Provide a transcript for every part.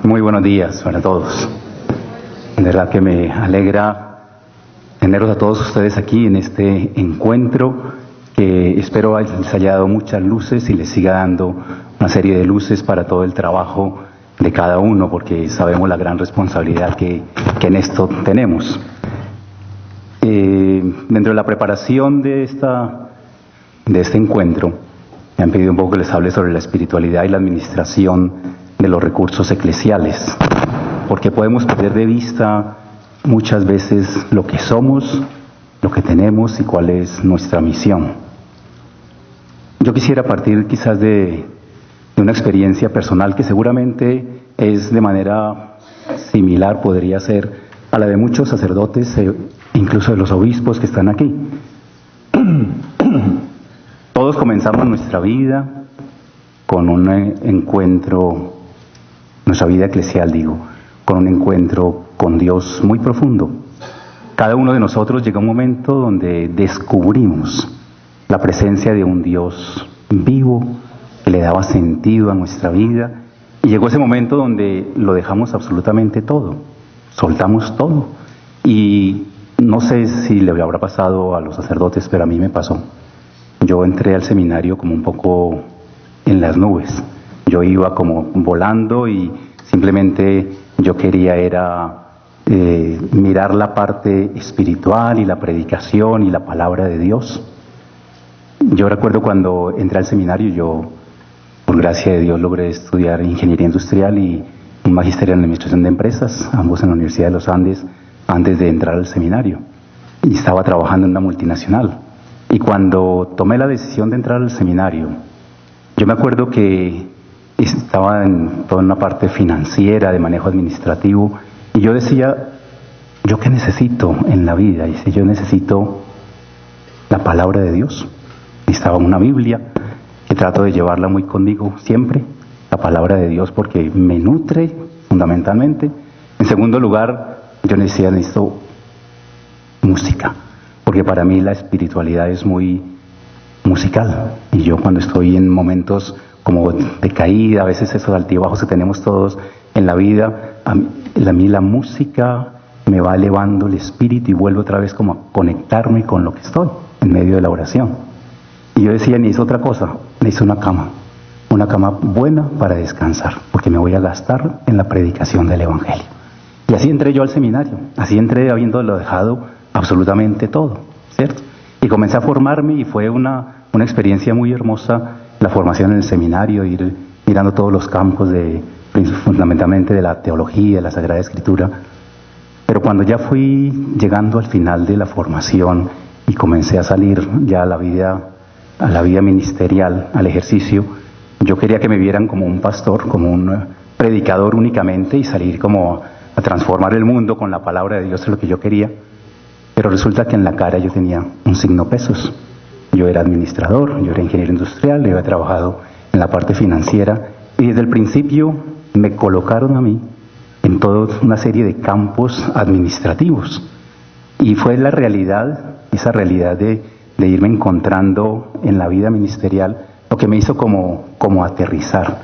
Muy buenos días para todos. De verdad que me alegra tenerlos a todos ustedes aquí en este encuentro que espero les haya dado muchas luces y les siga dando una serie de luces para todo el trabajo de cada uno, porque sabemos la gran responsabilidad que en esto tenemos. Dentro de la preparación de este encuentro, me han pedido un poco que les hable sobre la espiritualidad y la administración de los recursos eclesiales, porque podemos perder de vista muchas veces lo que somos, lo que tenemos y cuál es nuestra misión. Yo quisiera partir quizás de una experiencia personal que seguramente es de manera similar, podría ser a la de muchos sacerdotes, incluso de los obispos que están aquí. Todos comenzamos nuestra vida con un encuentro, nuestra vida eclesial con un encuentro con Dios muy profundo. Cada uno de nosotros llega un momento donde descubrimos la presencia de un Dios vivo que le daba sentido a nuestra vida, y llegó ese momento donde lo dejamos absolutamente todo, soltamos todo. Y no sé si le habrá pasado a los sacerdotes, pero a mí me pasó. Yo entré al seminario como un poco en las nubes. Yo iba como volando y simplemente yo quería mirar la parte espiritual y la predicación y la palabra de Dios. Yo recuerdo cuando entré al seminario, yo por gracia de Dios logré estudiar ingeniería industrial y un magisterio en administración de empresas, ambos en la Universidad de los Andes, antes de entrar al seminario. Y estaba trabajando en una multinacional. Y cuando tomé la decisión de entrar al seminario, yo me acuerdo que estaba en toda una parte financiera, de manejo administrativo, y yo decía, ¿yo qué necesito en la vida? Y si yo necesito la palabra de Dios. Necesitaba una Biblia, que trato de llevarla muy conmigo siempre, la palabra de Dios, porque me nutre fundamentalmente. En segundo lugar, yo necesito música, porque para mí la espiritualidad es muy musical, y yo cuando estoy en momentos como de caída, a veces esos altibajos que tenemos todos en la vida, a mí la música me va elevando el espíritu y vuelvo otra vez como a conectarme con lo que estoy en medio de la oración. Y yo decía, necesito otra cosa, necesito una cama buena para descansar, porque me voy a gastar en la predicación del Evangelio. Y así entré yo al seminario, así entré habiéndolo dejado absolutamente todo, ¿cierto? Y comencé a formarme y fue una experiencia muy hermosa la formación en el seminario, ir mirando todos los campos fundamentalmente de la teología, de la Sagrada Escritura. Pero cuando ya fui llegando al final de la formación y comencé a salir ya a la vida ministerial, al ejercicio, yo quería que me vieran como un pastor, como un predicador únicamente, y salir como a transformar el mundo con la palabra de Dios, es lo que yo quería. Pero resulta que en la cara yo tenía un signo pesos. Yo era administrador, yo era ingeniero industrial, yo había trabajado en la parte financiera, y desde el principio me colocaron a mí en toda una serie de campos administrativos. Y fue la realidad, esa realidad de irme encontrando en la vida ministerial, lo que me hizo como aterrizar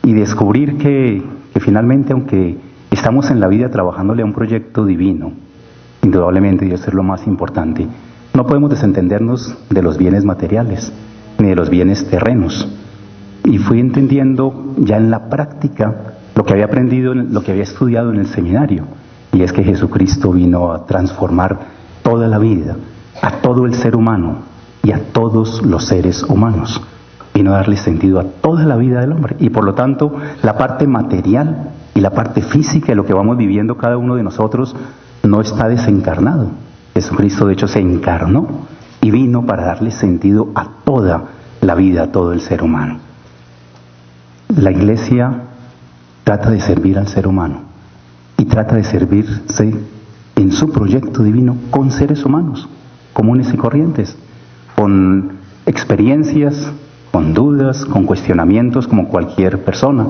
y descubrir que finalmente, aunque estamos en la vida trabajándole a un proyecto divino, indudablemente Dios es lo más importante, no podemos desentendernos de los bienes materiales ni de los bienes terrenos. Y fui entendiendo ya en la práctica lo que había aprendido, lo que había estudiado en el seminario, y es que Jesucristo vino a transformar toda la vida, a todo el ser humano y a todos los seres humanos. Vino a darle sentido a toda la vida del hombre, y por lo tanto la parte material y la parte física de lo que vamos viviendo cada uno de nosotros no está desencarnado. Jesucristo de hecho se encarnó y vino para darle sentido a toda la vida, a todo el ser humano. La Iglesia trata de servir al ser humano y trata de servirse en su proyecto divino con seres humanos comunes y corrientes, con experiencias, con dudas, con cuestionamientos, como cualquier persona.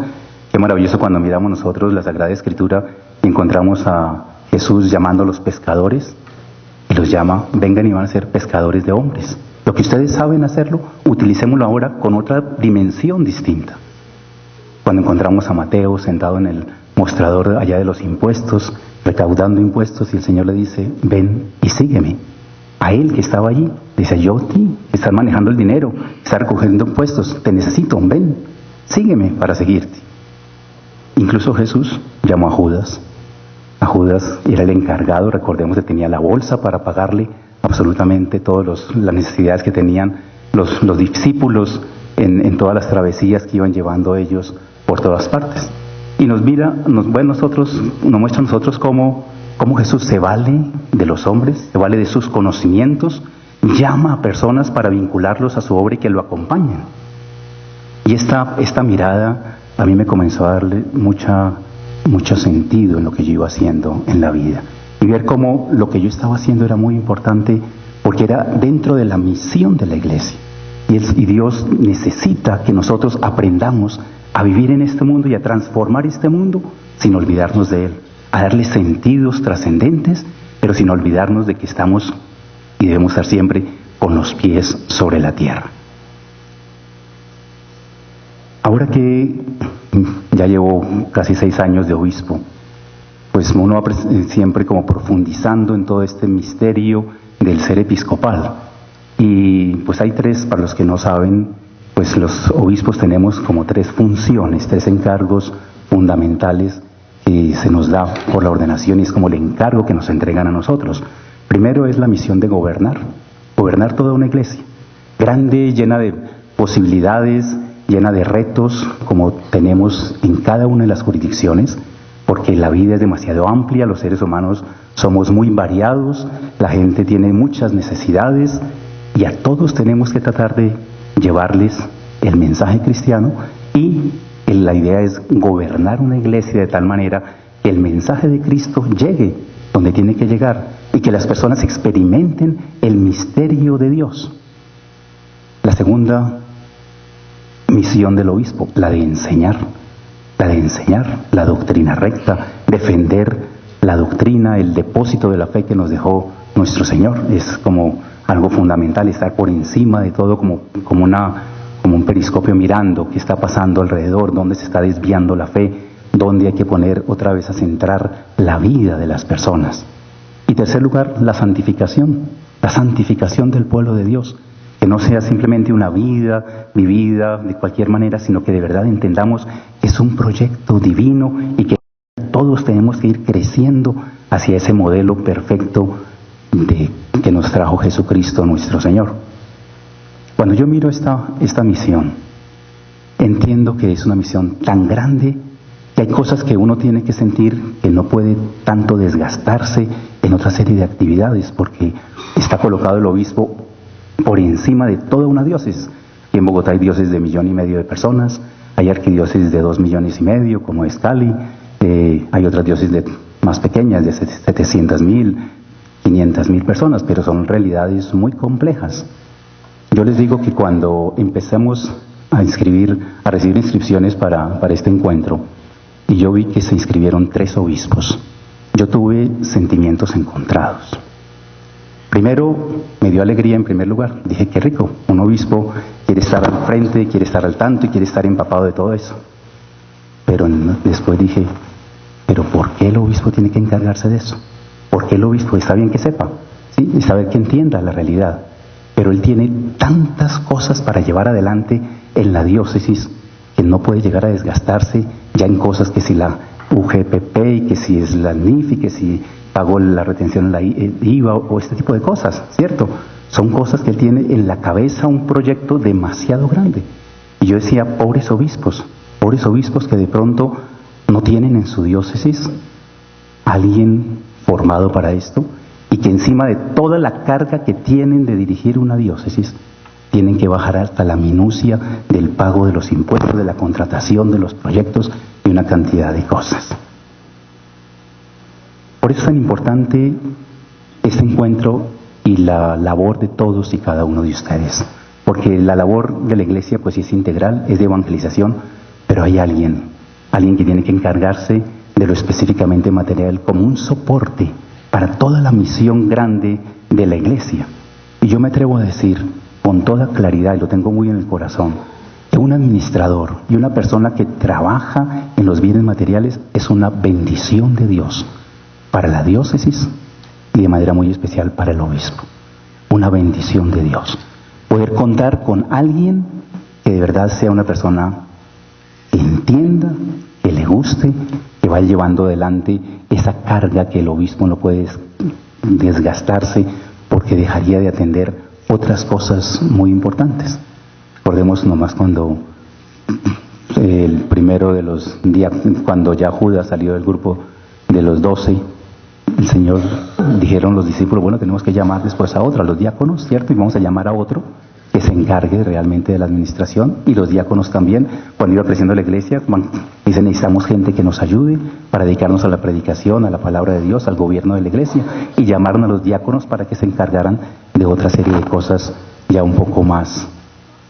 Qué maravilloso cuando miramos nosotros la Sagrada Escritura y encontramos a Jesús llamando a los pescadores, y los llama, vengan y van a ser pescadores de hombres. Lo que ustedes saben hacerlo, utilicémoslo ahora con otra dimensión distinta. Cuando encontramos a Mateo sentado en el mostrador allá de los impuestos, recaudando impuestos, y el Señor le dice, ven y sígueme. A él que estaba allí, dice, yo a ti, que estás manejando el dinero, estás recogiendo impuestos, te necesito, ven, sígueme para seguirte. Incluso Jesús llamó a Judas. A Judas era el encargado, recordemos que tenía la bolsa para pagarle absolutamente todas las necesidades que tenían los discípulos en todas las travesías que iban llevando ellos por todas partes. Y nos muestra a nosotros cómo Jesús se vale de los hombres, se vale de sus conocimientos, llama a personas para vincularlos a su obra y que lo acompañen. Y esta mirada a mí me comenzó a darle mucho sentido en lo que yo iba haciendo en la vida. Y ver cómo lo que yo estaba haciendo era muy importante porque era dentro de la misión de la iglesia. Y Dios necesita que nosotros aprendamos a vivir en este mundo y a transformar este mundo sin olvidarnos de Él, a darle sentidos trascendentes, pero sin olvidarnos de que estamos y debemos estar siempre con los pies sobre la tierra. Ahora que ya llevo casi 6 años de obispo, pues uno va siempre como profundizando en todo este misterio del ser episcopal. Y pues hay 3, para los que no saben, pues los obispos tenemos como 3 funciones, 3 encargos fundamentales que se nos da por la ordenación y es como el encargo que nos entregan a nosotros. Primero es la misión de gobernar toda una iglesia, grande, llena de posibilidades, llena de retos, como tenemos en cada una de las jurisdicciones, porque la vida es demasiado amplia, los seres humanos somos muy variados, la gente tiene muchas necesidades y a todos tenemos que tratar de llevarles el mensaje cristiano y la idea es gobernar una iglesia de tal manera que el mensaje de Cristo llegue donde tiene que llegar y que las personas experimenten el misterio de Dios. La segunda misión del obispo, la de enseñar la doctrina recta, defender la doctrina, el depósito de la fe que nos dejó nuestro Señor. Es como algo fundamental, estar por encima de todo como un periscopio mirando qué está pasando alrededor, dónde se está desviando la fe, dónde hay que poner otra vez a centrar la vida de las personas. Y tercer lugar, la santificación del pueblo de Dios. Que no sea simplemente una vida vivida de cualquier manera, sino que de verdad entendamos que es un proyecto divino y que todos tenemos que ir creciendo hacia ese modelo perfecto que nos trajo Jesucristo nuestro Señor. Cuando yo miro esta misión, entiendo que es una misión tan grande que hay cosas que uno tiene que sentir que no puede tanto desgastarse en otra serie de actividades, porque está colocado el obispo por encima de toda una diócesis. Y en Bogotá hay diócesis de 1,5 millones de personas, hay arquidiócesis de 2,5 millones como es Cali, hay otras diócesis más pequeñas de 700,000, 500,000 personas, pero son realidades muy complejas. Yo les digo que cuando empecemos a recibir inscripciones para este encuentro, y yo vi que se inscribieron 3 obispos, yo tuve sentimientos encontrados. Primero, me dio alegría en primer lugar. Dije, qué rico, un obispo quiere estar al frente, quiere estar al tanto y quiere estar empapado de todo eso. Pero después dije, ¿pero por qué el obispo tiene que encargarse de eso? ¿Por qué el obispo? Está bien que sepa, ¿sí? Y saber que entienda la realidad. Pero él tiene tantas cosas para llevar adelante en la diócesis que no puede llegar a desgastarse ya en cosas que si la UGPP y que si es la NIF y que si pagó la retención en la IVA o este tipo de cosas, ¿cierto? Son cosas que él tiene en la cabeza, un proyecto demasiado grande. Y yo decía, pobres obispos que de pronto no tienen en su diócesis alguien formado para esto y que encima de toda la carga que tienen de dirigir una diócesis, tienen que bajar hasta la minucia del pago de los impuestos, de la contratación de los proyectos y una cantidad de cosas. Por eso es tan importante este encuentro y la labor de todos y cada uno de ustedes. Porque la labor de la iglesia pues es integral, es de evangelización, pero hay alguien que tiene que encargarse de lo específicamente material como un soporte para toda la misión grande de la iglesia. Y yo me atrevo a decir con toda claridad, y lo tengo muy en el corazón, que un administrador y una persona que trabaja en los bienes materiales es una bendición de Dios para la diócesis y de manera muy especial para el obispo. Una bendición de Dios. Poder contar con alguien que de verdad sea una persona que entienda, que le guste, que vaya llevando adelante esa carga que el obispo no puede desgastarse porque dejaría de atender otras cosas muy importantes. Recordemos nomás cuando el primero de los días, cuando ya Judas salió del grupo de los 12, el Señor, dijeron los discípulos, bueno, tenemos que llamar después a otro, a los diáconos, ¿cierto? Y vamos a llamar a otro que se encargue realmente de la administración, y los diáconos también. Cuando iba creciendo la iglesia, dicen, necesitamos gente que nos ayude para dedicarnos a la predicación, a la palabra de Dios, al gobierno de la iglesia, y llamaron a los diáconos para que se encargaran de otra serie de cosas ya un poco más,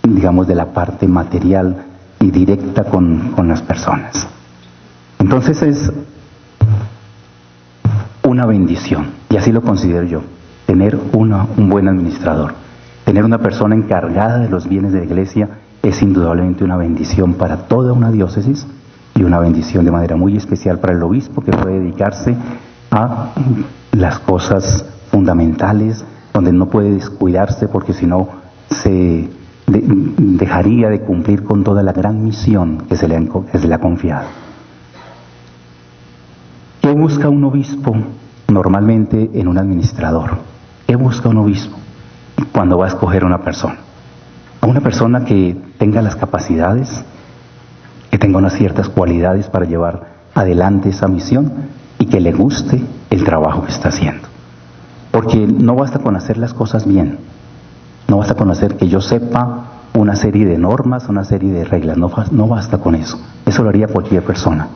digamos, de la parte material y directa con las personas. Entonces es una bendición, y así lo considero yo, tener un buen administrador. Tener una persona encargada de los bienes de la iglesia es indudablemente una bendición para toda una diócesis y una bendición de manera muy especial para el obispo, que puede dedicarse a las cosas fundamentales, donde no puede descuidarse porque si no se dejaría de cumplir con toda la gran misión que se le ha confiado. ¿Qué busca un obispo normalmente en un administrador? ¿Qué busca un obispo cuando va a escoger una persona? A una persona que tenga las capacidades, que tenga unas ciertas cualidades para llevar adelante esa misión y que le guste el trabajo que está haciendo. Porque no basta con hacer las cosas bien, no basta con hacer que yo sepa una serie de normas, una serie de reglas, no basta con eso. Eso lo haría cualquier persona.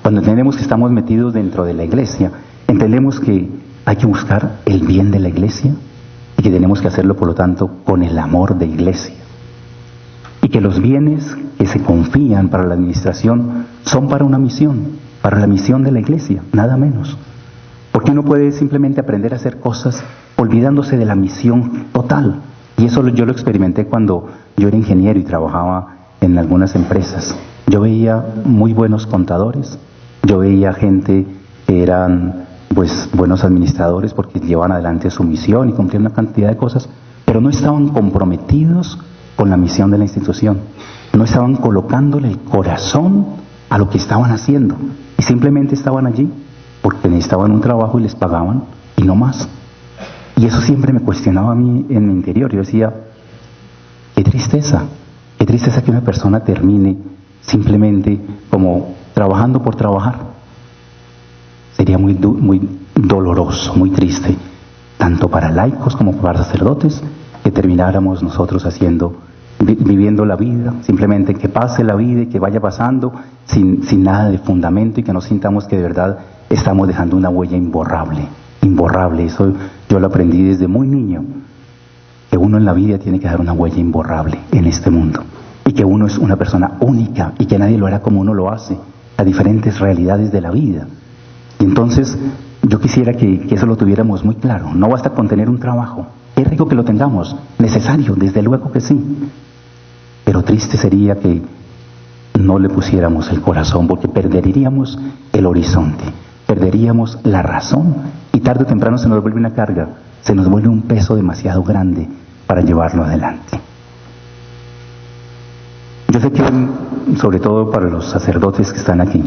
Cuando entendemos que estamos metidos dentro de la iglesia, entendemos que hay que buscar el bien de la iglesia y que tenemos que hacerlo, por lo tanto, con el amor de iglesia. Y que los bienes que se confían para la administración son para una misión, para la misión de la iglesia, nada menos. Porque uno puede simplemente aprender a hacer cosas olvidándose de la misión total. Y eso yo lo experimenté cuando yo era ingeniero y trabajaba en algunas empresas. Yo veía muy buenos contadores, yo veía gente que eran pues buenos administradores porque llevaban adelante su misión y cumplían una cantidad de cosas, pero no estaban comprometidos con la misión de la institución, no estaban colocándole el corazón a lo que estaban haciendo y simplemente estaban allí porque necesitaban un trabajo y les pagaban y no más. Y eso siempre me cuestionaba a mí en mi interior. Yo decía, qué tristeza que una persona termine simplemente como trabajando por trabajar. Sería muy doloroso, muy triste, tanto para laicos como para sacerdotes, que termináramos nosotros viviendo la vida, simplemente que pase la vida y que vaya pasando sin nada de fundamento, y que no sintamos que de verdad estamos dejando una huella imborrable. Eso yo lo aprendí desde muy niño, que uno en la vida tiene que dar una huella imborrable en este mundo, y que uno es una persona única y que nadie lo hará como uno lo hace, a diferentes realidades de la vida. Y entonces yo quisiera que eso lo tuviéramos muy claro. No basta con tener un trabajo, es rico que lo tengamos, necesario, desde luego que sí, pero triste sería que no le pusiéramos el corazón, porque perderíamos el horizonte, perderíamos la razón, y tarde o temprano se nos vuelve una carga, se nos vuelve un peso demasiado grande para llevarlo adelante. Yo sé que, sobre todo para los sacerdotes que están aquí,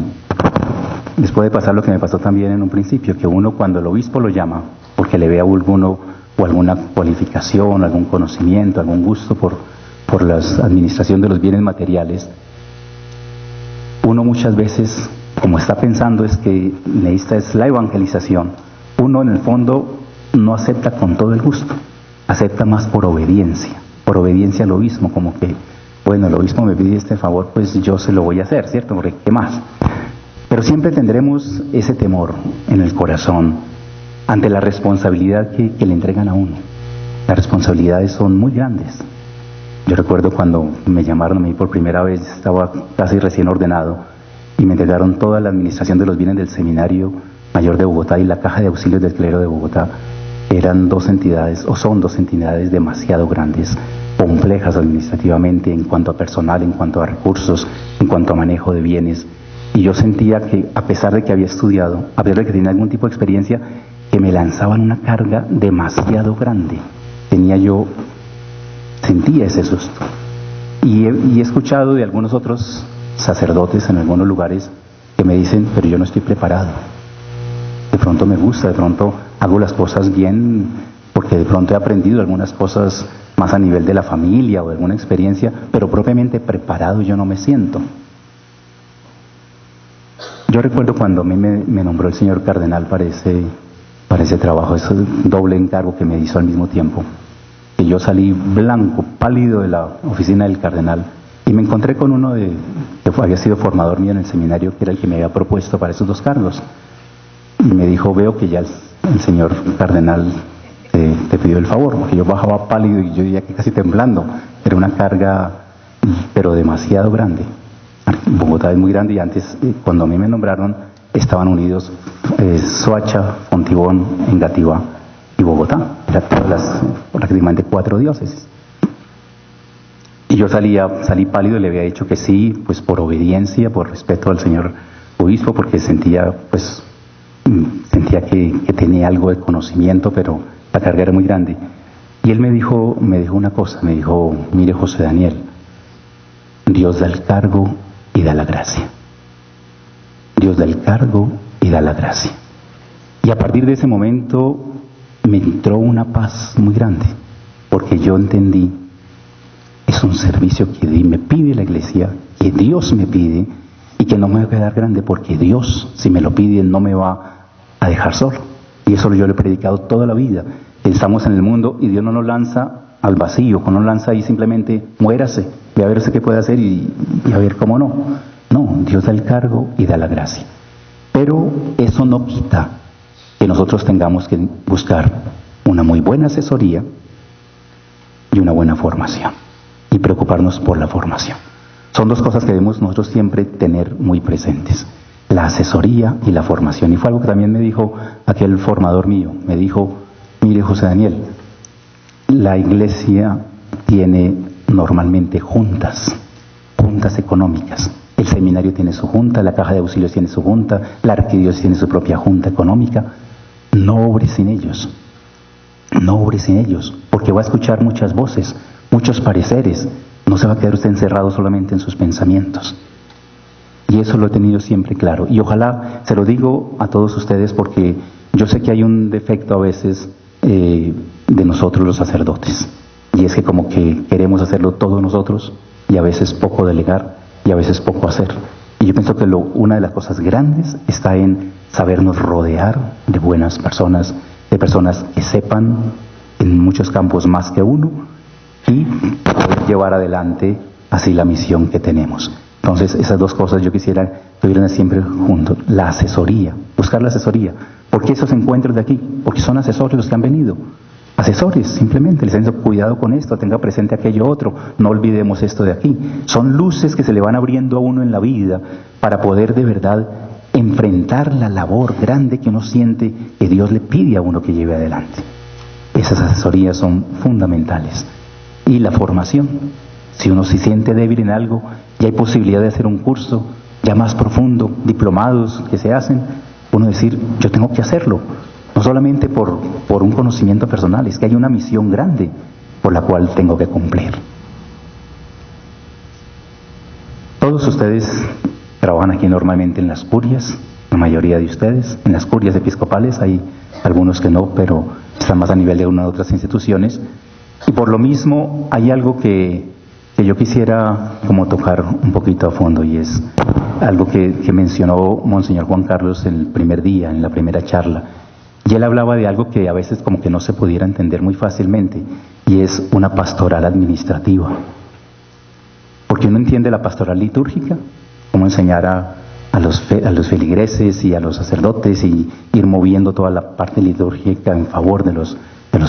les puede pasar lo que me pasó también en un principio, que uno, cuando el obispo lo llama, porque le ve a alguno o alguna cualificación, algún conocimiento, algún gusto por la administración de los bienes materiales, uno muchas veces, como está pensando es que necesita es la evangelización, uno en el fondo no acepta con todo el gusto, acepta más por obediencia al obispo, como que, bueno, el obispo me pide este favor, pues yo se lo voy a hacer, ¿cierto? Porque ¿qué más? Pero siempre tendremos ese temor en el corazón ante la responsabilidad que le entregan a uno. Las responsabilidades son muy grandes. Yo recuerdo cuando me llamaron a mí por primera vez, estaba casi recién ordenado, y me entregaron toda la administración de los bienes del Seminario Mayor de Bogotá y la Caja de Auxilios del Clero de Bogotá. Eran dos entidades, o son dos entidades demasiado grandes complejas administrativamente, en cuanto a personal, en cuanto a recursos, en cuanto a manejo de bienes. Y yo sentía que, a pesar de que había estudiado, a pesar de que tenía algún tipo de experiencia, que me lanzaban una carga demasiado grande. Sentía ese susto. Y he escuchado de algunos otros sacerdotes en algunos lugares que me dicen, pero yo no estoy preparado. De pronto me gusta, de pronto hago las cosas bien, porque de pronto he aprendido algunas cosas más a nivel de la familia o de alguna experiencia, pero propiamente preparado yo no me siento. Yo recuerdo cuando a mí me nombró el señor cardenal para ese trabajo, ese doble encargo que me hizo al mismo tiempo, que yo salí blanco, pálido de la oficina del cardenal y me encontré con uno que había sido formador mío en el seminario, que era el que me había propuesto para esos dos cargos. Y me dijo, veo que ya el señor cardenal te pidió el favor, porque yo bajaba pálido y yo diría que casi temblando. Era una carga, pero demasiado grande. Bogotá es muy grande y antes, cuando a mí me nombraron, estaban unidos Soacha, Fontibón, Engativá y Bogotá. Eran todas prácticamente 4 diócesis. Y yo salí pálido y le había dicho que sí, pues por obediencia, por respeto al señor obispo, porque sentía que tenía algo de conocimiento, pero la carga era muy grande. Y él me dijo una cosa, me dijo, mire José Daniel, Dios da el cargo y da la gracia. Dios da el cargo y da la gracia. Y a partir de ese momento me entró una paz muy grande, porque yo entendí, es un servicio que me pide la iglesia, que Dios me pide, y que no me va a quedar grande, porque Dios, si me lo pide, no me va a dejar solo. Y eso yo lo he predicado toda la vida. Estamos en el mundo y Dios no nos lanza al vacío, no nos lanza ahí simplemente, muérase, ve a ver qué puede hacer y a ver cómo no. No, Dios da el cargo y da la gracia. Pero eso no quita que nosotros tengamos que buscar una muy buena asesoría y una buena formación, y preocuparnos por la formación. Son dos cosas que debemos nosotros siempre tener muy presentes, la asesoría y la formación. Y fue algo que también me dijo aquel formador mío, me dijo, mire José Daniel, la iglesia tiene normalmente juntas económicas. El seminario tiene su junta, la caja de auxilios tiene su junta, la arquidiócesis tiene su propia junta económica. No obre sin ellos, porque va a escuchar muchas voces, muchos pareceres. No se va a quedar usted encerrado solamente en sus pensamientos. Y eso lo he tenido siempre claro. Y ojalá, se lo digo a todos ustedes, porque yo sé que hay un defecto a veces de nosotros los sacerdotes. Y es que como que queremos hacerlo todos nosotros, y a veces poco delegar, y a veces poco hacer. Y yo pienso que una de las cosas grandes está en sabernos rodear de buenas personas, de personas que sepan en muchos campos más que uno, y poder llevar adelante así la misión que tenemos. Entonces, esas dos cosas yo quisiera que estuvieran siempre juntos. La asesoría, buscar la asesoría. ¿Por qué esos encuentros de aquí? Porque son asesores los que han venido. Asesores, simplemente, les han dicho, cuidado con esto, tenga presente aquello otro, no olvidemos esto de aquí. Son luces que se le van abriendo a uno en la vida para poder de verdad enfrentar la labor grande que uno siente que Dios le pide a uno que lleve adelante. Esas asesorías son fundamentales. Y la formación. Si uno se siente débil en algo, ya hay posibilidad de hacer un curso ya más profundo, diplomados que se hacen, uno decir, yo tengo que hacerlo. No solamente por un conocimiento personal, es que hay una misión grande por la cual tengo que cumplir. Todos ustedes trabajan aquí normalmente en las curias, la mayoría de ustedes, en las curias episcopales, hay algunos que no, pero están más a nivel de una de otras instituciones. Y por lo mismo hay algo que yo quisiera como tocar un poquito a fondo, y es algo que mencionó Monseñor Juan Carlos el primer día, en la primera charla. Y él hablaba de algo que a veces como que no se pudiera entender muy fácilmente, y es una pastoral administrativa. Porque uno entiende la pastoral litúrgica, cómo enseñar a los feligreses y a los sacerdotes y ir moviendo toda la parte litúrgica en favor de los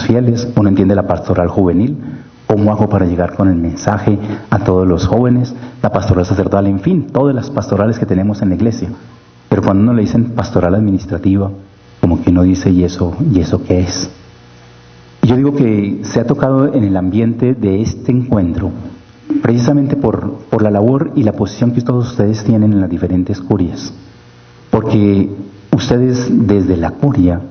fieles. Uno entiende la pastoral juvenil, cómo hago para llegar con el mensaje a todos los jóvenes, la pastoral sacerdotal, en fin, todas las pastorales que tenemos en la iglesia. Pero cuando uno le dicen pastoral administrativa, como que uno dice, ¿y eso qué es? Yo digo que se ha tocado en el ambiente de este encuentro, precisamente por la labor y la posición que todos ustedes tienen en las diferentes curias. Porque ustedes desde la curia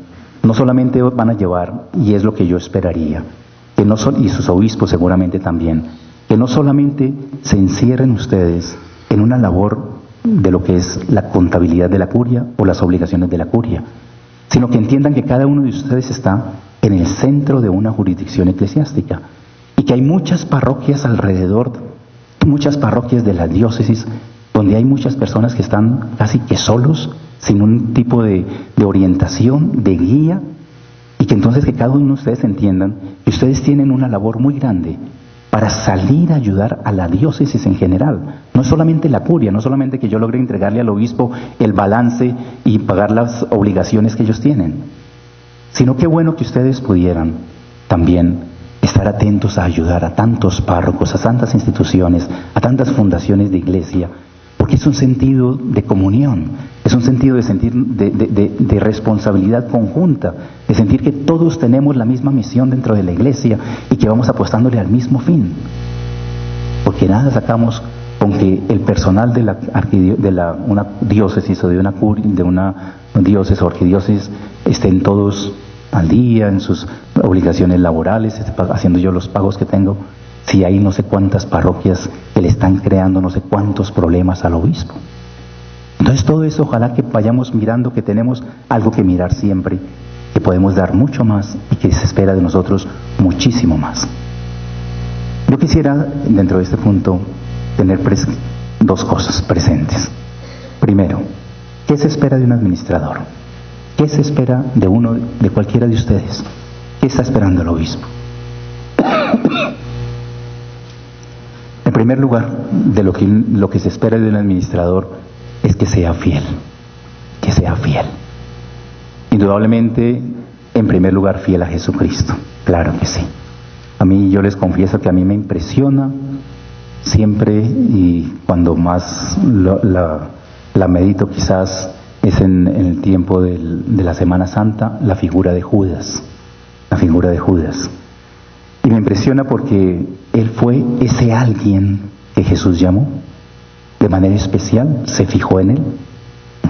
no solamente van a llevar, y es lo que yo esperaría, que no y sus obispos seguramente también, que no solamente se encierren ustedes en una labor de lo que es la contabilidad de la curia o las obligaciones de la curia, sino que entiendan que cada uno de ustedes está en el centro de una jurisdicción eclesiástica y que hay muchas parroquias alrededor, muchas parroquias de la diócesis, donde hay muchas personas que están casi que solos, sin un tipo de orientación, de guía, y que entonces que cada uno de ustedes entiendan que ustedes tienen una labor muy grande para salir a ayudar a la diócesis en general. No es solamente la curia, no solamente que yo logre entregarle al obispo el balance y pagar las obligaciones que ellos tienen, sino qué bueno que ustedes pudieran también estar atentos a ayudar a tantos párrocos, a tantas instituciones, a tantas fundaciones de iglesia, porque es un sentido de comunión, es un sentido de sentir de responsabilidad conjunta, de sentir que todos tenemos la misma misión dentro de la iglesia y que vamos apostándole al mismo fin. Porque nada sacamos con que el personal de una diócesis o de una diócesis o arquidiócesis estén todos al día en sus obligaciones laborales, haciendo yo los pagos que tengo, si hay no sé cuántas parroquias que le están creando no sé cuántos problemas al obispo. Entonces todo eso ojalá que vayamos mirando que tenemos algo que mirar siempre, que podemos dar mucho más y que se espera de nosotros muchísimo más. Yo quisiera dentro de este punto tener dos cosas presentes. Primero, ¿qué se espera de un administrador? ¿Qué se espera de uno, de cualquiera de ustedes? ¿Qué está esperando el obispo? En primer lugar, de lo que se espera de un administrador es que sea fiel, que sea fiel. Indudablemente, en primer lugar, fiel a Jesucristo, claro que sí. A mí, yo les confieso que a mí me impresiona siempre, y cuando más la medito quizás es en el tiempo de la Semana Santa, la figura de Judas, la figura de Judas. Y me impresiona porque él fue ese alguien que Jesús llamó de manera especial, se fijó en él.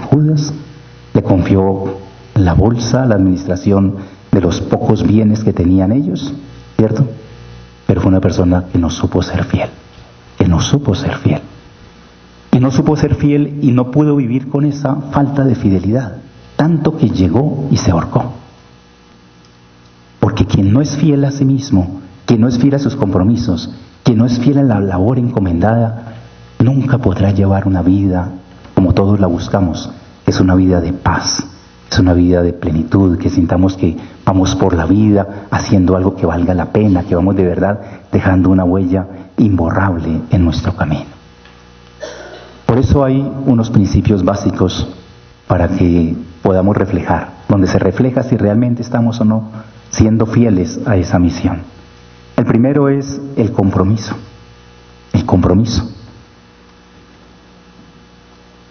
Judas le confió la bolsa, la administración de los pocos bienes que tenían ellos, ¿cierto? Pero fue una persona que no supo ser fiel, que no supo ser fiel. Y no supo ser fiel y no pudo vivir con esa falta de fidelidad, tanto que llegó y se ahorcó. Porque quien no es fiel a sí mismo, quien no es fiel a sus compromisos, quien no es fiel a la labor encomendada, nunca podrá llevar una vida como todos la buscamos. Es una vida de paz, es una vida de plenitud, que sintamos que vamos por la vida haciendo algo que valga la pena, que vamos de verdad dejando una huella imborrable en nuestro camino. Por eso hay unos principios básicos para que podamos reflejar, donde se refleja si realmente estamos o no siendo fieles a esa misión. El primero es el compromiso. El compromiso.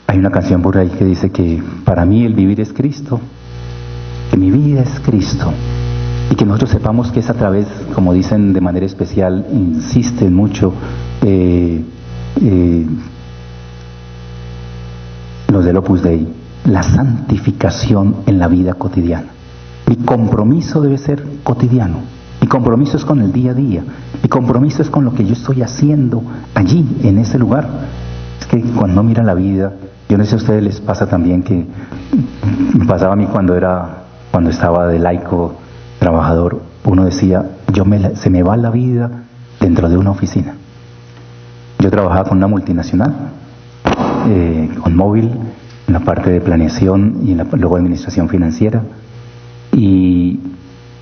Hay una canción por ahí que dice que para mí el vivir es Cristo, que mi vida es Cristo, y que nosotros sepamos que es a través, como dicen de manera especial, insisten mucho los del Opus Dei, la santificación en la vida cotidiana. Mi compromiso debe ser cotidiano, mi compromiso es con el día a día, mi compromiso es con lo que yo estoy haciendo allí, en ese lugar. Es que cuando mira la vida, yo no sé si a ustedes les pasa también, que me pasaba a mí cuando estaba de laico trabajador, uno decía, se me va la vida dentro de una oficina. Yo trabajaba con una multinacional, con móvil, en la parte de planeación y luego administración financiera, y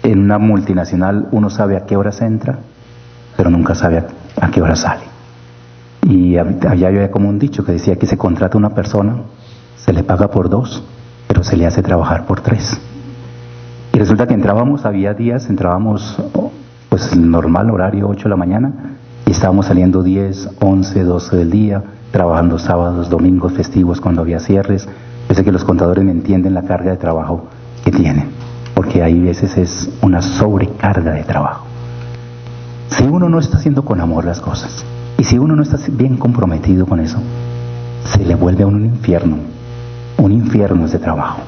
en una multinacional uno sabe a qué horas entra, pero nunca sabe a qué hora sale. Y allá había como un dicho que decía que se contrata a una persona, se le paga por 2, pero se le hace trabajar por 3. Y resulta que había días, entrábamos pues normal, horario 8 de la mañana, y estábamos saliendo 10, 11, 12 del día, trabajando sábados, domingos, festivos, cuando había cierres. Yo sé que los contadores me entienden la carga de trabajo que tienen. porque hay veces es una sobrecarga de trabajo. Si uno no está haciendo con amor las cosas, y si uno no está bien comprometido con eso, se le vuelve a uno un infierno ese trabajo,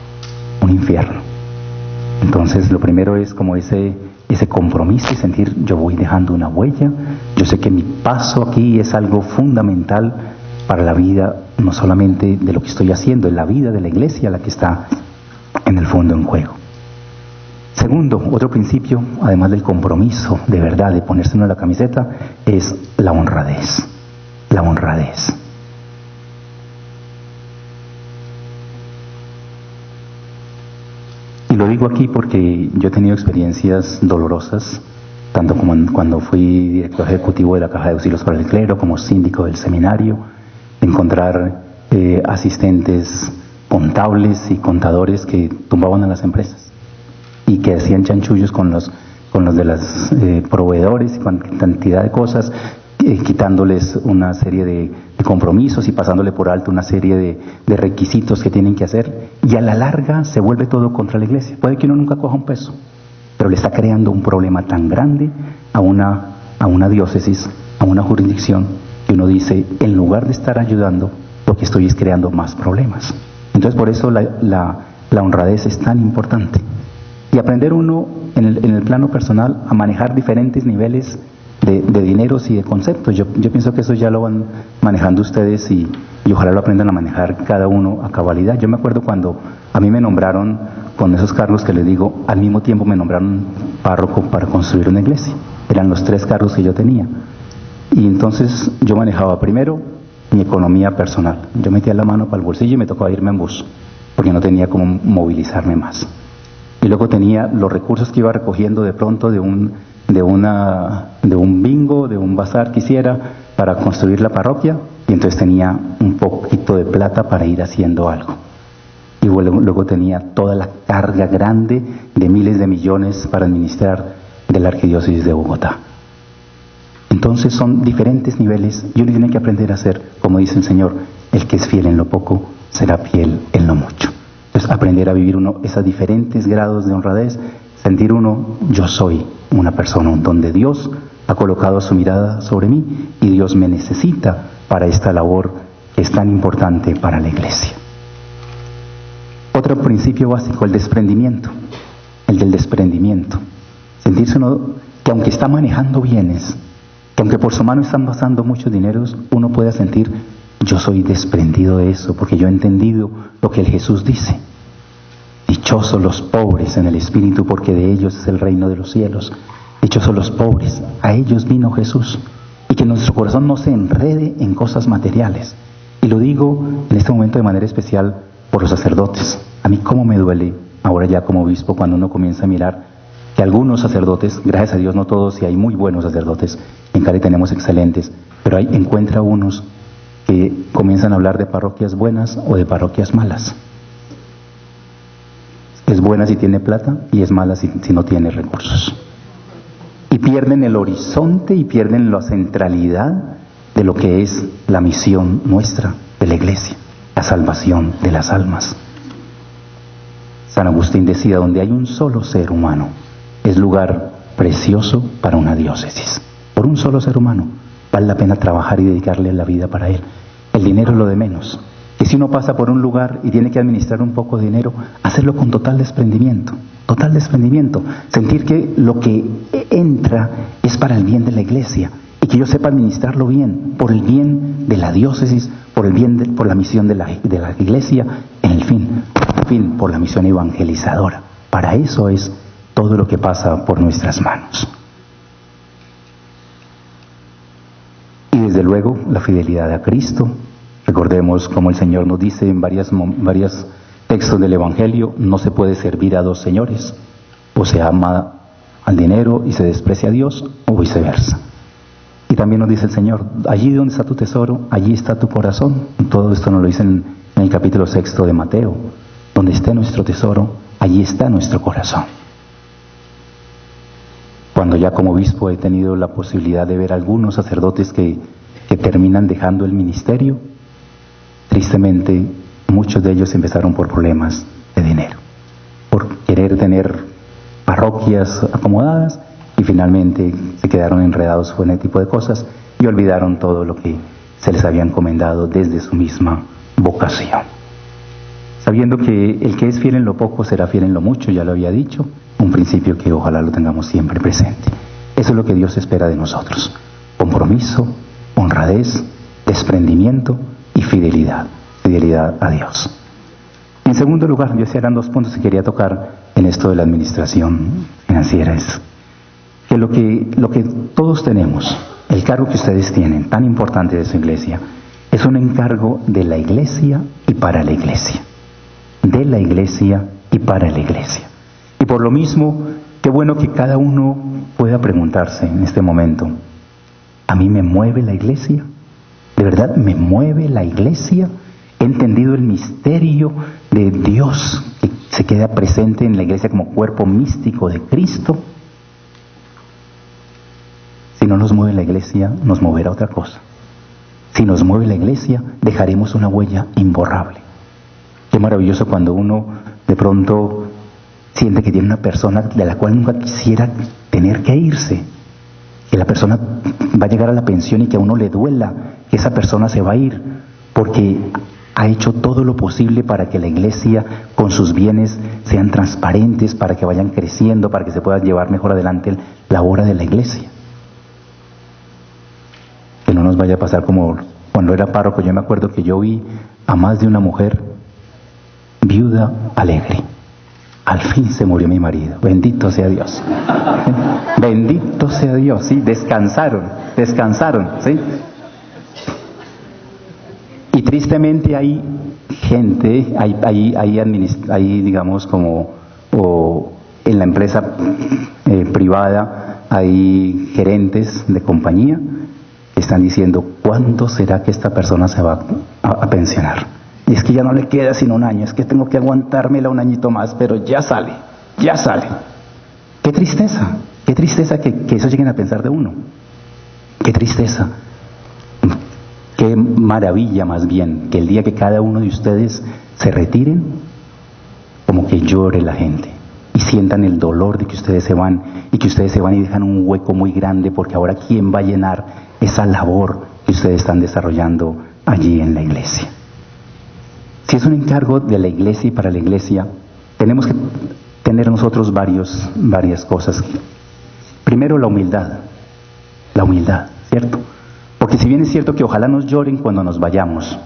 un infierno. Entonces lo primero es como ese compromiso y sentir, yo voy dejando una huella, yo sé que mi paso aquí es algo fundamental para la vida, no solamente de lo que estoy haciendo, es la vida de la iglesia la que está en el fondo en juego. Segundo, otro principio, además del compromiso de verdad de ponerse en la camiseta, es la honradez. La honradez. Y lo digo aquí porque yo he tenido experiencias dolorosas, tanto como cuando fui director ejecutivo de la Caja de Auxilios para el Clero, como síndico del seminario, encontrar asistentes contables y contadores que tumbaban a las empresas y que hacían chanchullos con los de los proveedores y con cantidad de cosas, quitándoles una serie de compromisos y pasándole por alto una serie de requisitos que tienen que hacer, y a la larga se vuelve todo contra la iglesia. Puede que uno nunca coja un peso, pero le está creando un problema tan grande a una diócesis, a una jurisdicción, que uno dice, en lugar de estar ayudando, lo que estoy es creando más problemas. Entonces por eso la honradez es tan importante. Y aprender uno en el plano personal a manejar diferentes niveles de dineros y de conceptos. Yo pienso que eso ya lo van manejando ustedes y ojalá lo aprendan a manejar cada uno a cabalidad. Yo me acuerdo cuando a mí me nombraron con esos cargos que les digo, al mismo tiempo me nombraron párroco para construir una iglesia. Eran los 3 cargos que yo tenía. Y entonces yo manejaba primero mi economía personal. Yo metía la mano para el bolsillo y me tocaba irme en bus, porque no tenía cómo movilizarme más. Y luego tenía los recursos que iba recogiendo de pronto de un bingo, de un bazar que hiciera para construir la parroquia, y entonces tenía un poquito de plata para ir haciendo algo. Y luego tenía toda la carga grande de miles de millones para administrar de la Arquidiócesis de Bogotá. Entonces son diferentes niveles y uno tiene que aprender a ser, como dice el Señor, el que es fiel en lo poco será fiel en lo mucho. Entonces aprender a vivir uno esos diferentes grados de honradez, sentir uno, yo soy una persona donde Dios ha colocado su mirada sobre mí y Dios me necesita para esta labor que es tan importante para la iglesia. Otro principio básico, el desprendimiento, el del desprendimiento. Sentirse uno que aunque está manejando bienes, que aunque por su mano están pasando muchos dineros, uno pueda sentir, yo soy desprendido de eso, porque yo he entendido lo que el Jesús dice. Dichosos los pobres en el espíritu, porque de ellos es el reino de los cielos. Dichosos los pobres, a ellos vino Jesús. Y que nuestro corazón no se enrede en cosas materiales. Y lo digo en este momento de manera especial por los sacerdotes. A mí cómo me duele ahora ya como obispo cuando uno comienza a mirar que algunos sacerdotes, gracias a Dios no todos, y hay muy buenos sacerdotes, en Cali tenemos excelentes, pero ahí encuentra unos que comienzan a hablar de parroquias buenas o de parroquias malas. Es buena si tiene plata y es mala si no tiene recursos. Y pierden el horizonte y pierden la centralidad de lo que es la misión nuestra de la iglesia, la salvación de las almas. San Agustín decía, donde hay un solo ser humano, es lugar precioso para una diócesis. Por un solo ser humano vale la pena trabajar y dedicarle la vida para él. El dinero es lo de menos. Que si uno pasa por un lugar y tiene que administrar un poco de dinero, hacerlo con total desprendimiento, sentir que lo que entra es para el bien de la iglesia y que yo sepa administrarlo bien, por el bien de la diócesis, por la misión de la iglesia, en fin, por la misión evangelizadora. Para eso es todo lo que pasa por nuestras manos. Y desde luego la fidelidad a Cristo. Recordemos como el Señor nos dice en varios textos del Evangelio, no se puede servir a 2 señores, o se ama al dinero y se desprecia a Dios, o viceversa. Y también nos dice el Señor, allí donde está tu tesoro, allí está tu corazón. Todo esto nos lo dice en el capítulo 6 de Mateo, donde esté nuestro tesoro, allí está nuestro corazón. Cuando ya como obispo he tenido la posibilidad de ver algunos sacerdotes que terminan dejando el ministerio, tristemente muchos de ellos empezaron por problemas de dinero, por querer tener parroquias acomodadas y finalmente se quedaron enredados con ese tipo de cosas y olvidaron todo lo que se les había encomendado desde su misma vocación. Sabiendo que el que es fiel en lo poco será fiel en lo mucho, ya lo había dicho, un principio que ojalá lo tengamos siempre presente. Eso es lo que Dios espera de nosotros: compromiso, honradez, desprendimiento y fidelidad a Dios. En segundo lugar, yo eran 2 puntos que quería tocar en esto de la administración financiera, es que lo que todos tenemos, el cargo que ustedes tienen, tan importante de su iglesia, es un encargo de la iglesia y para la iglesia. De la iglesia y para la iglesia. Y por lo mismo, qué bueno que cada uno pueda preguntarse en este momento: ¿a mí me mueve la iglesia? ¿De verdad me mueve la iglesia? ¿He entendido el misterio de Dios que se queda presente en la iglesia como cuerpo místico de Cristo? Si no nos mueve la iglesia, nos moverá otra cosa. Si nos mueve la iglesia, dejaremos una huella imborrable. Qué maravilloso cuando uno de pronto siente que tiene una persona de la cual nunca quisiera tener que irse, que la persona va a llegar a la pensión y que a uno le duela que esa persona se va a ir, porque ha hecho todo lo posible para que la iglesia con sus bienes sean transparentes, para que vayan creciendo, para que se pueda llevar mejor adelante la obra de la iglesia. Que no nos vaya a pasar como cuando era párroco. Yo me acuerdo que yo vi a más de una mujer viuda alegre. Al fin se murió mi marido, bendito sea Dios. Bendito sea Dios, sí, descansaron, sí. Y tristemente hay gente, hay digamos como, o en la empresa privada hay gerentes de compañía que están diciendo: ¿cuándo será que esta persona se va a pensionar? Y es que ya no le queda sino un año, es que tengo que aguantármela un añito más, pero ya sale. Qué tristeza que eso lleguen a pensar de uno. Qué tristeza. Qué maravilla más bien que el día que cada uno de ustedes se retiren, como que llore la gente y sientan el dolor de que ustedes se van, y que ustedes se van y dejan un hueco muy grande, porque ahora ¿quién va a llenar esa labor que ustedes están desarrollando allí en la iglesia? Si es un encargo de la iglesia y para la iglesia, tenemos que tener nosotros varias cosas. Primero, la humildad, ¿cierto? Porque si bien es cierto que ojalá nos lloren cuando nos vayamos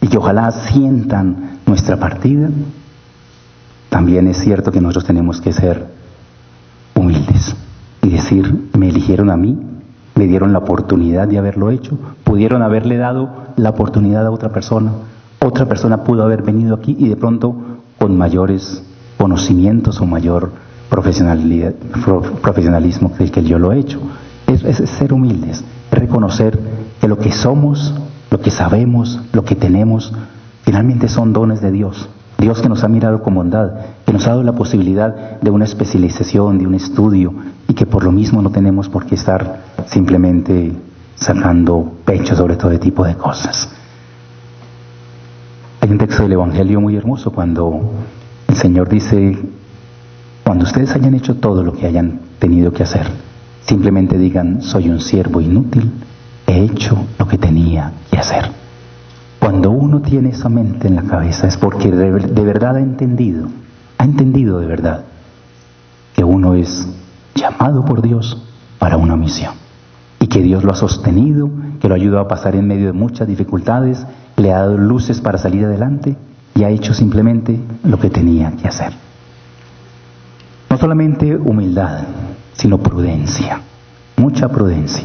y que ojalá sientan nuestra partida, también es cierto que nosotros tenemos que ser humildes y decir: me eligieron a mí, me dieron la oportunidad de haberlo hecho, pudieron haberle dado la oportunidad a otra persona pudo haber venido aquí y de pronto con mayores conocimientos o mayor profesionalismo que el que yo lo he hecho. Es ser humildes, es reconocer que lo que somos, lo que sabemos, lo que tenemos, finalmente son dones de Dios. Dios que nos ha mirado con bondad, que nos ha dado la posibilidad de una especialización, de un estudio, y que por lo mismo no tenemos por qué estar simplemente sacando pecho sobre todo tipo de cosas. Hay un texto del Evangelio muy hermoso cuando el Señor dice: cuando ustedes hayan hecho todo lo que hayan tenido que hacer, simplemente digan: soy un siervo inútil, he hecho lo que tenía que hacer. Cuando uno tiene esa mente en la cabeza es porque de verdad ha entendido de verdad que uno es llamado por Dios para una misión, y que Dios lo ha sostenido, que lo ha ayudado a pasar en medio de muchas dificultades, le ha dado luces para salir adelante y ha hecho simplemente lo que tenía que hacer. No solamente humildad, sino prudencia, mucha prudencia.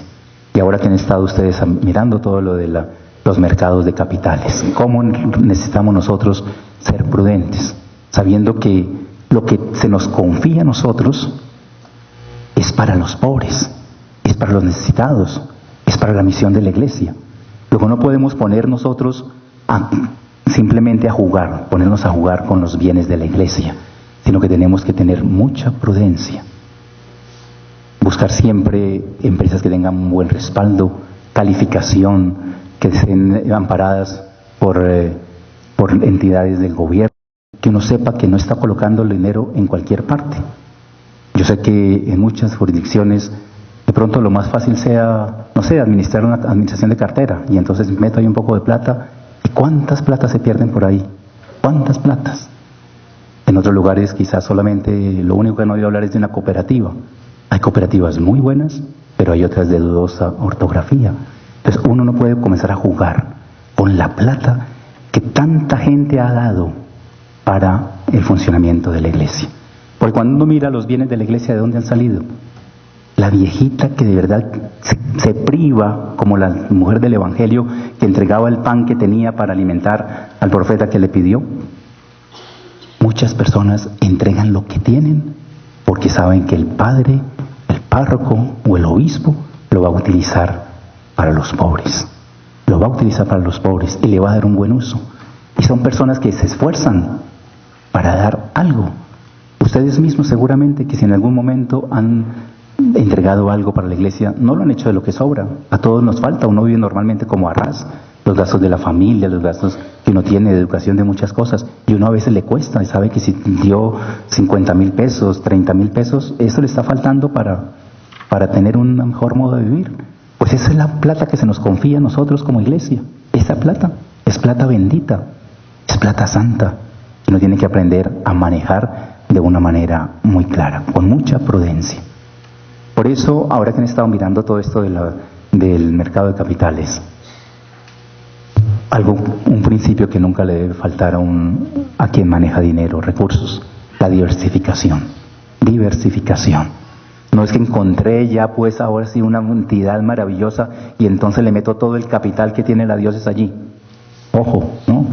Y ahora que han estado ustedes mirando todo lo de los mercados de capitales, cómo necesitamos nosotros ser prudentes, sabiendo que lo que se nos confía a nosotros es para los pobres, es para los necesitados, es para la misión de la iglesia. Luego no podemos poner nosotros simplemente ponernos a jugar con los bienes de la iglesia, sino que tenemos que tener mucha prudencia. Buscar siempre empresas que tengan un buen respaldo, calificación, que estén amparadas por entidades del gobierno, que uno sepa que no está colocando el dinero en cualquier parte, Yo sé que en muchas jurisdicciones de pronto lo más fácil sea, no sé, administrar una administración de cartera, y entonces meto ahí un poco de plata, y ¿cuántas platas se pierden por ahí? ¿Cuántas platas? En otros lugares quizás solamente lo único que no voy a hablar es de una cooperativa. Hay cooperativas muy buenas, pero hay otras de dudosa ortografía. Entonces uno no puede comenzar a jugar con la plata que tanta gente ha dado para el funcionamiento de la iglesia. Porque cuando uno mira los bienes de la iglesia, ¿de dónde han salido? La viejita que de verdad se priva, como la mujer del Evangelio, que entregaba el pan que tenía para alimentar al profeta que le pidió. Muchas personas entregan lo que tienen porque saben que el padre, el párroco o el obispo lo va a utilizar para los pobres. Lo va a utilizar para los pobres y le va a dar un buen uso. Y son personas que se esfuerzan para dar algo. Ustedes mismos seguramente que si en algún momento han entregado algo para la iglesia, no lo han hecho de lo que sobra. A todos nos falta, uno vive normalmente como a ras, los gastos de la familia, los gastos que uno tiene de educación, de muchas cosas, y uno a veces le cuesta, y sabe que si dio 50,000 pesos, 30,000 pesos, eso le está faltando para tener un mejor modo de vivir. Pues esa es la plata que se nos confía a nosotros como iglesia. Esa plata es plata bendita, es plata santa, y uno tiene que aprender a manejar de una manera muy clara, con mucha prudencia. Por eso, ahora que han estado mirando todo esto del mercado de capitales, un principio que nunca le debe faltar a quien maneja dinero, recursos, la diversificación. Diversificación. No es que encontré ya pues ahora sí una entidad maravillosa y entonces le meto todo el capital que tiene la diócesis allí. Ojo, ¿no?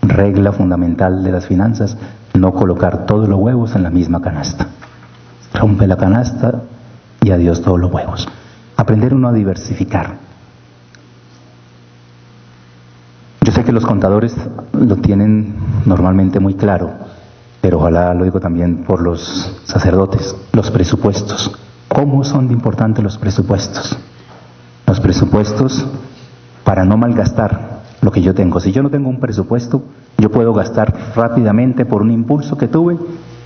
Regla fundamental de las finanzas, no colocar todos los huevos en la misma canasta. Rompe la canasta y adiós todos los huevos. Aprender uno a diversificar. Yo sé que los contadores lo tienen normalmente muy claro, pero ojalá lo digo también por los sacerdotes, los presupuestos. ¿Cómo son de importantes los presupuestos? Los presupuestos para no malgastar lo que yo tengo. Si yo no tengo un presupuesto, yo puedo gastar rápidamente por un impulso que tuve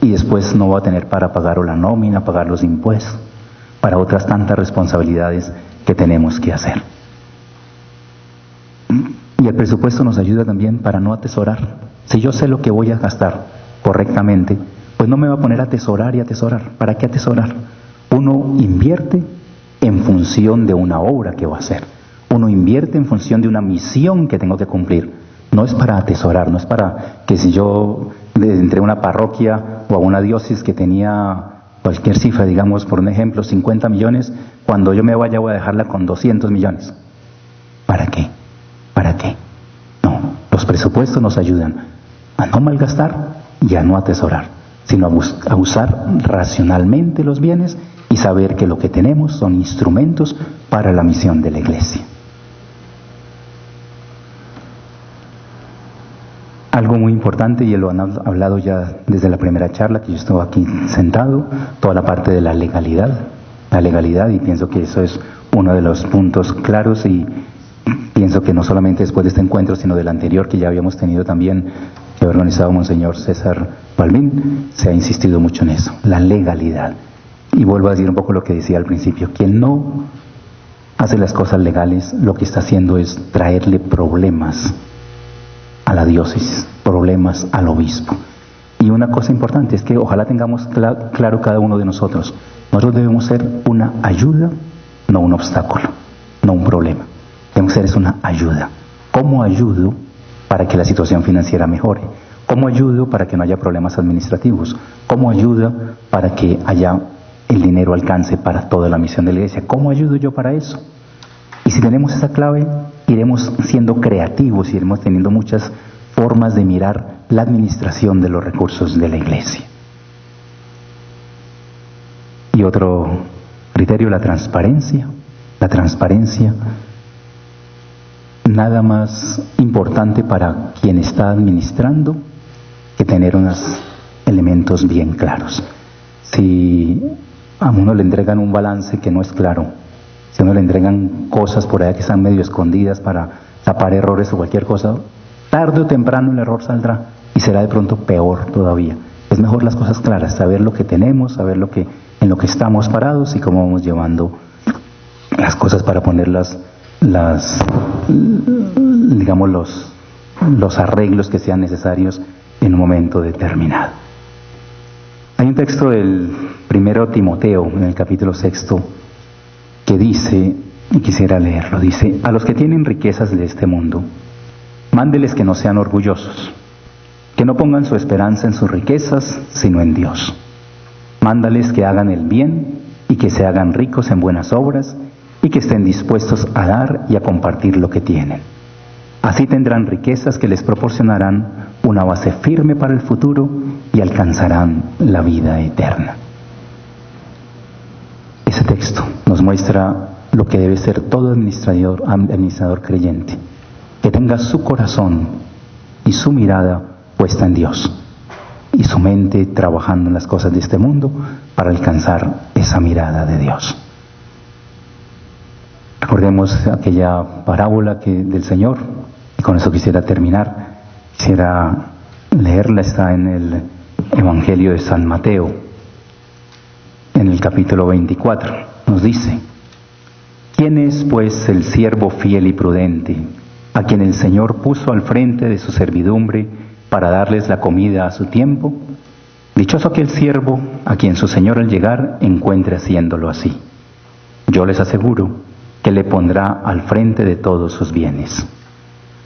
y después no voy a tener para pagar o la nómina, pagar los impuestos, para otras tantas responsabilidades que tenemos que hacer. Y el presupuesto nos ayuda también para no atesorar. Si yo sé lo que voy a gastar correctamente, pues no me va a poner a atesorar y atesorar. ¿Para qué atesorar? Uno invierte en función de una obra que va a hacer. Uno invierte en función de una misión que tengo que cumplir. No es para atesorar, no es para que si yo entré a una parroquia o a una diócesis que tenía cualquier cifra, digamos por un ejemplo, 50 millones, cuando yo me vaya voy a dejarla con 200 millones. ¿Para qué? ¿Para qué? No, los presupuestos nos ayudan a no malgastar y a no atesorar, sino a usar racionalmente los bienes y saber que lo que tenemos son instrumentos para la misión de la iglesia. Algo muy importante, y lo han hablado ya desde la primera charla que yo estuve aquí sentado, toda la parte de la legalidad, y pienso que eso es uno de los puntos claros, y pienso que no solamente después de este encuentro, sino del anterior que ya habíamos tenido también, que ha organizado Monseñor César Balbín, se ha insistido mucho en eso, la legalidad. Y vuelvo a decir un poco lo que decía al principio, quien no hace las cosas legales, lo que está haciendo es traerle problemas a la diócesis, problemas al obispo. Y una cosa importante es que ojalá tengamos claro cada uno de nosotros, nosotros debemos ser una ayuda, no un obstáculo, no un problema. Debemos ser una ayuda. ¿Cómo ayudo para que la situación financiera mejore? ¿Cómo ayudo para que no haya problemas administrativos? ¿Cómo ayuda para que haya el dinero alcance para toda la misión de la iglesia? ¿Cómo ayudo yo para eso? Y si tenemos esa clave, iremos siendo creativos y iremos teniendo muchas formas de mirar la administración de los recursos de la iglesia. Y otro criterio, la transparencia. La transparencia, nada más importante para quien está administrando que tener unos elementos bien claros. Si a uno le entregan un balance que no es claro, si a uno le entregan cosas por allá que están medio escondidas para tapar errores o cualquier cosa, tarde o temprano el error saldrá y será de pronto peor todavía. Es mejor las cosas claras, saber lo que tenemos, saber en lo que estamos parados y cómo vamos llevando las cosas para poner digamos los arreglos que sean necesarios en un momento determinado. Hay un texto del 1 Timoteo en el capítulo 6 que dice, y quisiera leerlo, dice: a los que tienen riquezas de este mundo, mándeles que no sean orgullosos, que no pongan su esperanza en sus riquezas, sino en Dios. Mándales que hagan el bien y que se hagan ricos en buenas obras y que estén dispuestos a dar y a compartir lo que tienen. Así tendrán riquezas que les proporcionarán una base firme para el futuro y alcanzarán la vida eterna. Ese texto nos muestra lo que debe ser todo administrador creyente, que tenga su corazón y su mirada puesta en Dios y su mente trabajando en las cosas de este mundo para alcanzar esa mirada de Dios. Recordemos aquella parábola del Señor, y con eso quisiera terminar. Quisiera leerla, está en el Evangelio de San Mateo, en el capítulo 24. Nos dice: ¿quién es pues el siervo fiel y prudente, a quien el Señor puso al frente de su servidumbre para darles la comida a su tiempo? Dichoso aquel siervo a quien su Señor al llegar encuentre haciéndolo así. Yo les aseguro que le pondrá al frente de todos sus bienes.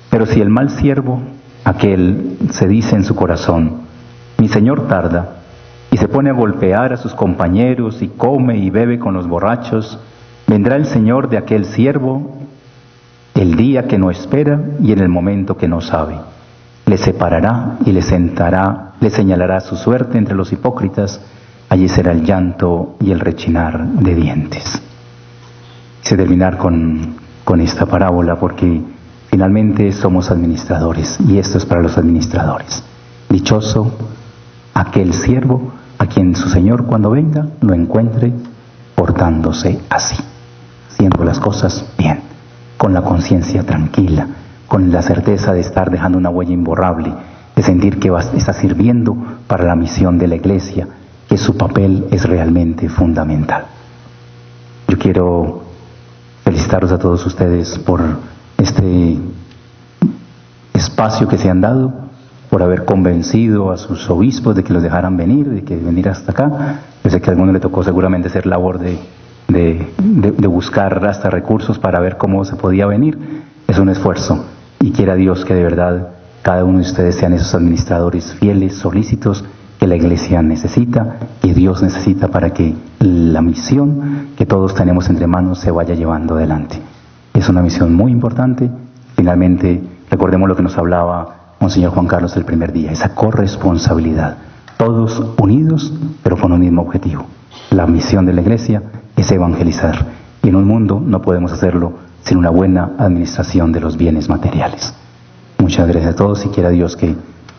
Pero si el mal siervo, aquel, se dice en su corazón: mi Señor tarda, y se pone a golpear a sus compañeros y come y bebe con los borrachos, vendrá el Señor de aquel siervo el día que no espera y en el momento que no sabe. Le separará y le señalará su suerte entre los hipócritas. Allí será el llanto y el rechinar de dientes. Quise terminar con esta parábola porque finalmente somos administradores y esto es para los administradores. Dichoso aquel siervo a quien su Señor cuando venga lo encuentre portándose así, haciendo las cosas bien, con la conciencia tranquila, con la certeza de estar dejando una huella imborrable, de sentir que está sirviendo para la misión de la Iglesia, que su papel es realmente fundamental. Yo quiero felicitarlos a todos ustedes por este espacio que se han dado, por haber convencido a sus obispos de que los dejaran venir, de que venir hasta acá. Yo sé que a alguno le tocó seguramente hacer labor de buscar hasta recursos para ver cómo se podía venir. Es un esfuerzo y quiera Dios que de verdad cada uno de ustedes sean esos administradores fieles, solícitos, que la Iglesia necesita, que Dios necesita para que la misión que todos tenemos entre manos se vaya llevando adelante. Es una misión muy importante. Finalmente, recordemos lo que nos hablaba Monseñor Juan Carlos el primer día, esa corresponsabilidad. Todos unidos, pero con un mismo objetivo. La misión de la Iglesia es evangelizar. Y en un mundo no podemos hacerlo sin una buena administración de los bienes materiales. Muchas gracias a todos y quiera Dios que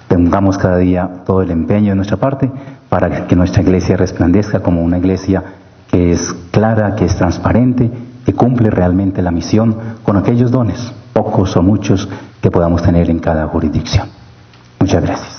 tengamos cada día todo el empeño de nuestra parte para que nuestra Iglesia resplandezca como una Iglesia que es clara, que es transparente, que cumple realmente la misión con aquellos dones, pocos o muchos, que podamos tener en cada jurisdicción. Muchas gracias.